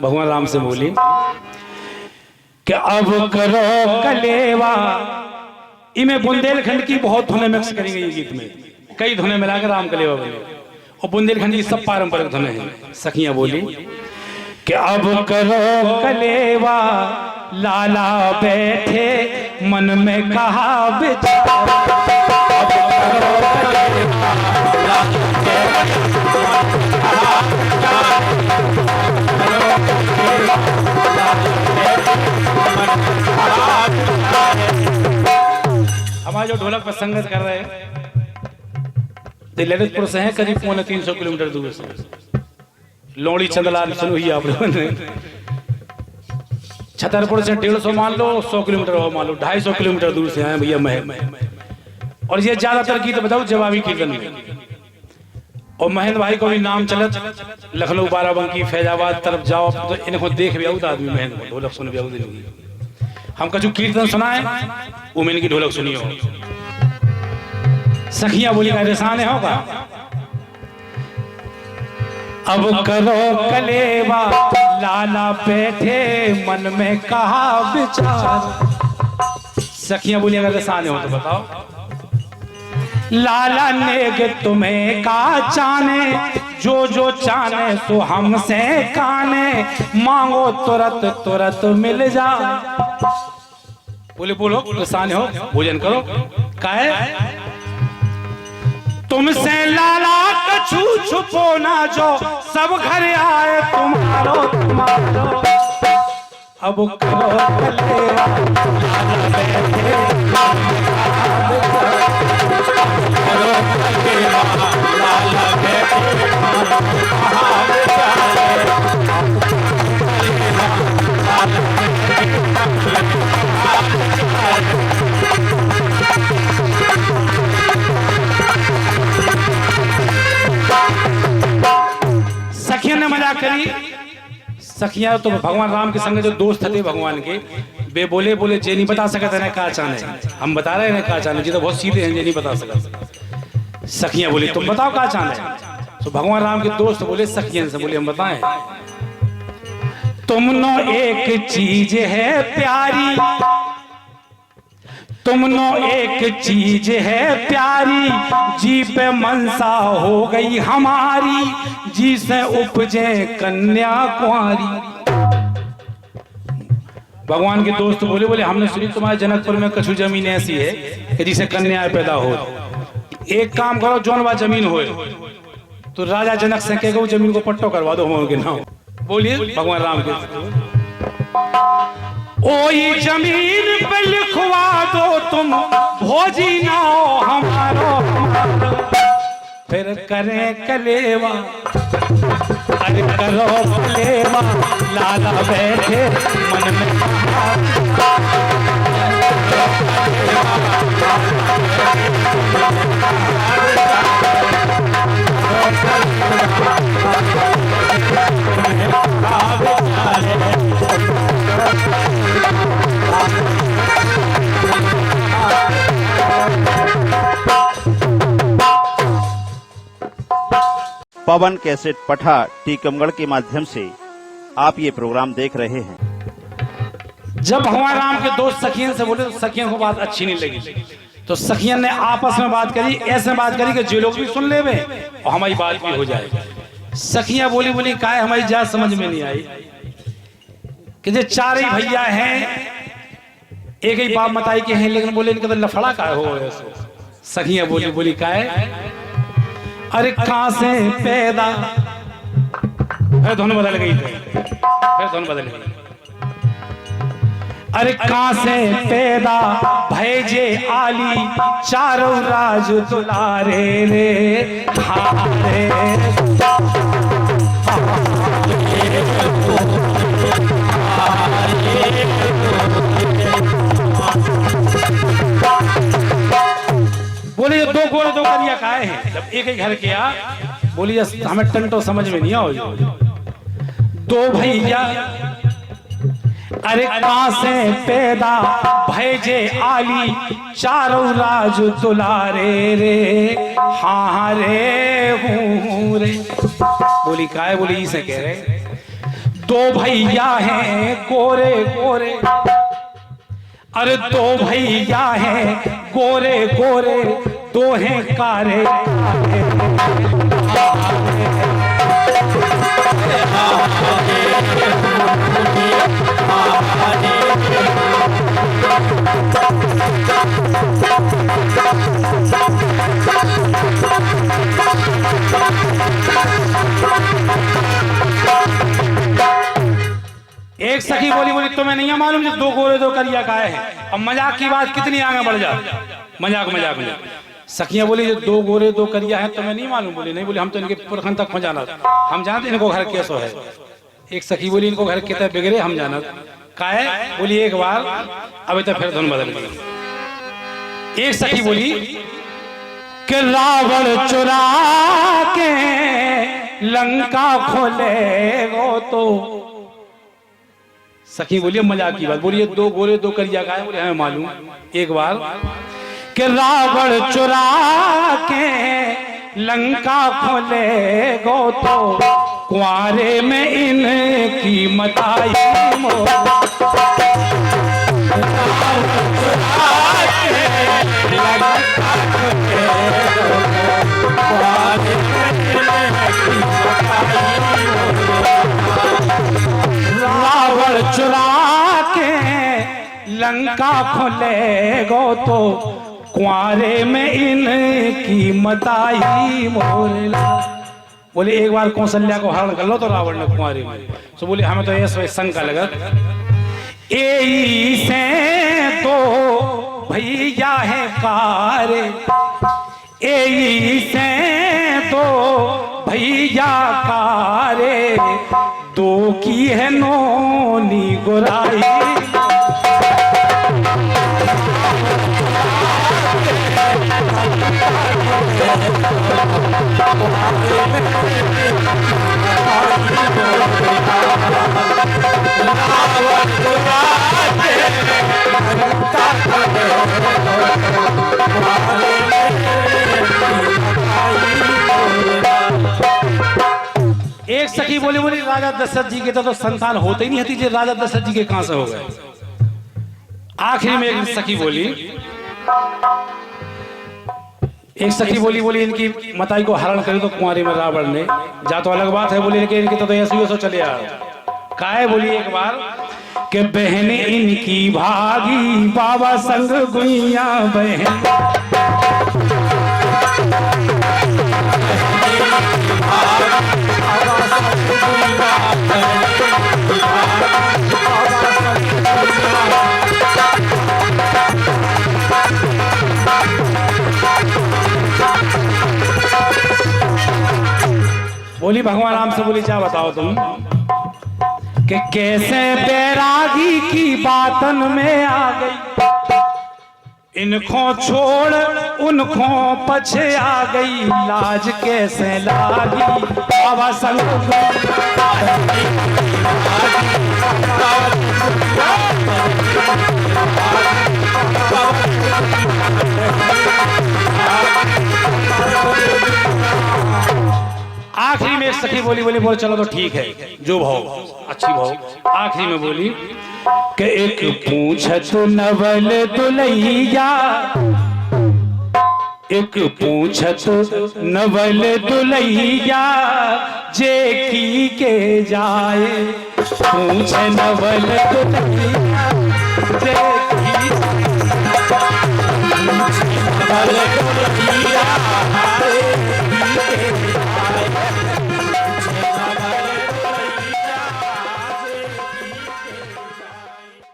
भगवान राम से बोली कि अब करो कलेवा। इमें बुंदेलखंड की बहुत धुनें मिक्स करेंगे ये गीत में, कई धुनें मिलाकर राम कलेवा बने और बुंदेलखंड की सब पारंपरिक धुनें हैं। सखियां बोली कि अब करो कलेवा, लाला बैठे मन में कहा विचार। अब करो कलेवा, लाला हमारे जो ढोलक पर संगत कर रहे हैं ललितपुर से हैं, करीब 350 किलोमीटर दूर से। लोड़ी चंदलाल सुनी आप लोगों ने। छतरपुर से 150 मान लो, 100 किलोमीटर और मान लो, 250 किलोमीटर दूर से आए भैया महन। और ये ज्यादातर गीत बताओ जवाबी कीर्तन में। और महेंद्र भाई को भी नाम चलत, लखनऊ बाराबंकी फैजाबाद तरफ जाओ तो इनको देख भी आऊँ आदमी महेंद्र को ढोलक सुन भी आऊँ। हम कछु कीर्तन सुनाए वो मैंने की ढोलक सुनी हो। सखियां बोली का रेसान होगा। अब करो कलेवा, लाला बैठे मन में कहा विचार। सखियां बोली अगर रेसान हो तो बताओ। लाला ने तुम्हें का चाने, जो जो चाने सो हमसे काने, मांगो तुरंत तुरंत मिल जा। बोले बोलो रेसान हो, भोजन करो। काहे तुमसे लाला कछु छुपो ना, जो सब घर आए तुम्हारो तुम्हारो। अब करो कलेवा, लाला बैठे सखिया ने मजाक करी। सखिया तो भगवान राम के संग जो दोस्त थे भगवान के, वे बोले बोले जे नहीं बता सकते ना का चाने। हम बता रहे हैं का चाने, जी तो बहुत सीधे हैं, जे नहीं बता सकते। सखियां बोली तुम बताओ का चाने। तो भगवान राम के दोस्त बोले सखियन से, बोले हम बताएं। तुमनो एक चीज है प्यारी, तुमनो एक चीज है प्यारी, जी पे मनसा हो गई हमारी, जी से उपजे कन्या कुंवारी। भगवान के दोस्त बोले बोले हमने सुनी तुम्हारे जनकपुर में कछु जमीन ऐसी है कि जिसे कन्या पैदा हो। एक काम करो, जौन बा जमीन हो तो राजा जनक से कहेगा वो जमीन को पट्टो करवा दो हम उनके नाम। बोलिए भगवान राम के, ओई जमीन पे लिखवा दो तुम भोजी ना हो हमारो, फिर करें कलेवा। अरे करो कलेवा, लाला बैठे मन में पवन कैसेट पठा टीकमगढ़ के माध्यम से आप ये प्रोग्राम देख रहे हैं। जब भगवान राम के दोस्त सखियन से बोले तो सखियन को बात अच्छी नहीं लगी, तो सखियन ने आपस में बात करी, ऐसे बात करी कि जो लोग भी सुन ले और हमारी बात भी हो जाए। सखियां बोली बोली काहे हमारी जात समझ में नहीं आई कि जो चार ही भैया हैं, एक ही बाप मताई के हैं, लेकिन बोले इनका तो लफड़ा का हो। सखियां बोली बोली काहे, अरे कहां से पैदा, फिर धुन बदल गई, फिर धुन बदल गई। अरे कहां से पैदा भैजे आली, चारों राज दुलारे रे हारे। बोले ये दो गोड़ दो करिया काहे हैं, जब एक ही घर के आ। बोली हमें टंटो समझ में नहीं आओ। दो भैया अरे कहां से पैदा भैजे आली, चारों राज दुलारे रे हाँ रे हूँ रे। बोली काहे, बोली इसे कह रहे दो भैया हैं गोरे गोरे, अरे दो भैया हैं गोरे गोरे, दो हैं कारे एक सखी बोली बोली तुम्हें नहीं है मालूम जो दो गोरे दो करिया काहे हैं। अब मजाक की बात कितनी आगे बढ़ जा, मजाक मजाक में सखियां बोली जो दो गोरे दो करिया हैं तुम्हें नहीं मालूम। बोली नहीं, बोली हम तो इनके पुरखन तक पहुंचाना, हम जानते इनको घर कैसो है। एक सखी बोली इनको घर कितने बिगड़े हम जाना काहे। बोली एक बार, अभी तो फिर धुन बदल गई। एक सखी बोली कि रावण चुरा के लंका खोले गो, तो सखी बोलिए मजाक की बात, बोलिए दो गोरे दो करिया का है। बोले हमें मालूम। एक बार कि रावण चुरा के लंका खोले गो, तो कुआरे में इनकी मताई रावण चुरा के लंका खोले गो, तो कुआरे में इनकी मताई मोरला। बोले एक बार कौशल्या को हरण कर लो तो रावण ने कुआरे में। तो बोले हमें तो ऐसा शंका लगा, ए से तो भैया है कारे, ए से तो भैया कारे, दो की है नोनी गुराई। एक सखी बोली बोली राजा दशरथ जी के तो संतान होते ही नहीं थी, जो राजा दशरथ जी के कहां से हो गए। आखिरी में एक सखी बोली, एक सखी बोली बोली इनकी मताई को हरण करे तो कुंवारे में रावण ने जा, तो अलग बात है। बोली लेकिन इनकी तो ऐसे चले आ काहे। बोली एक बार कि बहन इनकी भागी बाबा संग गुइया बहन, बोली भगवान राम से बोली क्या बताओ तुम कि कैसे बैरागी की बातन में आ गई, इनको छोड़ उनको पछे आ गई, लाज कैसे लागी बाबा संग। आखिरी में एक सखी बोली बोली बोल चलो तो ठीक है जो भाव अच्छी भाव। आखिरी में बोली कि एक पूछत नवल दुलैया, एक पूछत नवल दुलैया, जे की के जाए, पूछ नवल दुलैया जे की नवल दुलैया